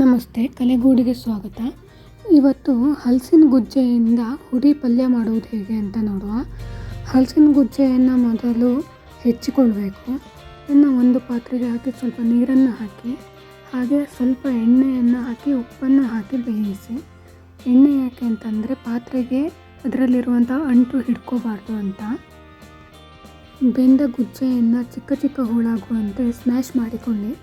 ನಮಸ್ತೆ, ಕಲೆಗೂಡಿಗೆ ಸ್ವಾಗತ. ಇವತ್ತು ಹಲಸಿನ ಗುಜ್ಜೆಯಿಂದ ಹುಡಿ ಪಲ್ಯ ಮಾಡುವುದು ಹೇಗೆ ಅಂತ ನೋಡುವ. ಹಲಸಿನ ಗುಜ್ಜೆಯನ್ನು ಮೊದಲು ಹೆಚ್ಚಿಕೊಳ್ಬೇಕು. ಇದನ್ನು ಒಂದು ಪಾತ್ರೆಗೆ ಹಾಕಿ ಸ್ವಲ್ಪ ನೀರನ್ನು ಹಾಕಿ, ಹಾಗೆ ಸ್ವಲ್ಪ ಎಣ್ಣೆಯನ್ನು ಹಾಕಿ ಉಪ್ಪನ್ನು ಹಾಕಿ ಬೇಯಿಸಿ. ಎಣ್ಣೆ ಯಾಕೆ ಅಂತಂದರೆ ಪಾತ್ರೆಗೆ ಅದರಲ್ಲಿರುವಂಥ ಅಂಟು ಹಿಡ್ಕೋಬಾರ್ದು ಅಂತ. ಬೆಂದ ಗುಜ್ಜೆಯನ್ನು ಚಿಕ್ಕ ಚಿಕ್ಕ ಹೋಳಾಗುವಂತೆ ಸ್ಮ್ಯಾಶ್ ಮಾಡಿಕೊಂಡು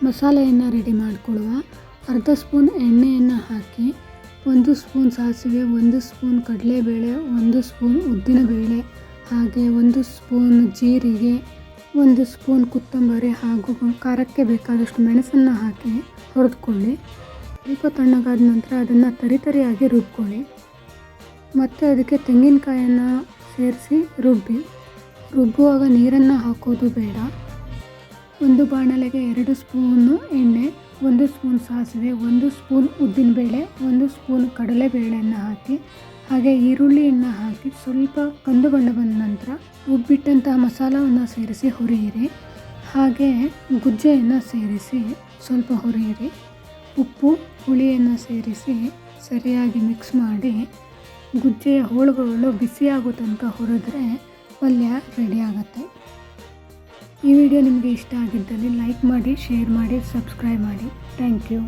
ಮಸಾಲೆಯನ್ನು ರೆಡಿ ಮಾಡಿಕೊಳ್ಳುವ. ಅರ್ಧ ಸ್ಪೂನ್ ಎಣ್ಣೆಯನ್ನು ಹಾಕಿ 1 ಸ್ಪೂನ್ ಸಾಸಿವೆ, 1 ಸ್ಪೂನ್ ಕಡಲೆಬೇಳೆ, 1 ಸ್ಪೂನ್ ಉದ್ದಿನಬೇಳೆ, ಹಾಗೆ 1 ಸ್ಪೂನ್ ಜೀರಿಗೆ, 1 ಸ್ಪೂನ್ ಕೊತ್ತಂಬರಿ ಹಾಗೂ ಖಾರಕ್ಕೆ ಬೇಕಾದಷ್ಟು ಮೆಣಸನ್ನು ಹಾಕಿ ಹುರಿದುಕೊಳ್ಳಿ. ಸ್ವಲ್ಪ ತಣ್ಣಗಾದ ನಂತರ ಅದನ್ನು ತರಿಯಾಗಿ ರುಬ್ಕೊಳ್ಳಿ. ಮತ್ತು ಅದಕ್ಕೆ ತೆಂಗಿನಕಾಯನ್ನು ಸೇರಿಸಿ ರುಬ್ಬುವಾಗ ನೀರನ್ನು ಹಾಕೋದು ಬೇಡ. ಒಂದು ಬಾಣಲೆಗೆ 2 ಸ್ಪೂನು ಎಣ್ಣೆ, 1 ಸ್ಪೂನ್ ಸಾಸಿವೆ, 1 ಸ್ಪೂನ್ ಉದ್ದಿನಬೇಳೆ, 1 ಸ್ಪೂನ್ ಕಡಲೆಬೇಳೆಯನ್ನು ಹಾಕಿ, ಹಾಗೆ ಈರುಳ್ಳಿಯನ್ನು ಹಾಕಿ ಸ್ವಲ್ಪ ಕಂದು ಬಣ್ಣ ಬಂದ ನಂತರ ರುಬ್ಬಿಟ್ಟಂತಹ ಮಸಾಲವನ್ನು ಸೇರಿಸಿ ಹುರಿಯಿರಿ. ಹಾಗೆ ಗುಜ್ಜೆಯನ್ನು ಸೇರಿಸಿ ಸ್ವಲ್ಪ ಹುರಿಯಿರಿ. ಉಪ್ಪು ಹುಳಿಯನ್ನು ಸೇರಿಸಿ ಸರಿಯಾಗಿ ಮಿಕ್ಸ್ ಮಾಡಿ ಗುಜ್ಜೆಯ ಹೋಳುಗಳು ಬಿಸಿಯಾಗೋ ತನಕ ಹುರಿದ್ರೆ ಪಲ್ಯ ರೆಡಿ ಆಗುತ್ತೆ. ಈ ವಿಡಿಯೋ ನಿಮಗೆ ಇಷ್ಟ ಆಗಿದ್ದಲ್ಲಿ ಲೈಕ್ ಮಾಡಿ, ಶೇರ್ ಮಾಡಿ, ಸಬ್ಸ್ಕ್ರೈಬ್ ಮಾಡಿ. Thank you.